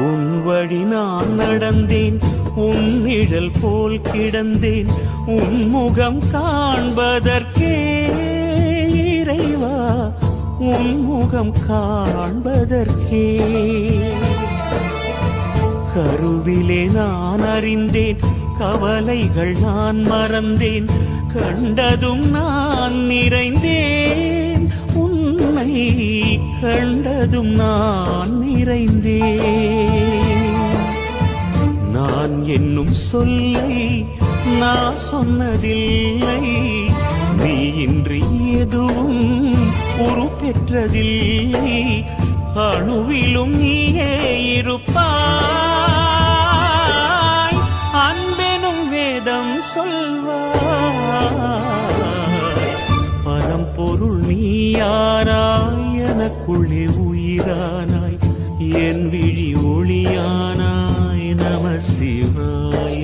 உன் வழி நான் நடந்தேன், உன் நிழல் போல் கிடந்தேன், உன் முகம் காண்பதற்கே இறைவா, உன் முகம் காண்பதற்கே. கருவிலே நான் அறிந்தேன், கவலைகள் நான் மறந்தேன், கண்டதும் நான் நிறைந்தேன், உன்னை கண்டதும் நான் நிறைந்தேன். நான் என்னும் சொல்லை நான் சொன்னதில்லை, நீ இன்றி எதுவும் உருப்பெற்றதில்லை, அணுவிலும் நீயே இருப்பாய், அன்பெனும் வேதம் சொல்வாய். பரம்பொருள் நீயானாய், எனக்குள்ளே உயிரானாய், என் விழி ஒளியானாய், நம சிவாய.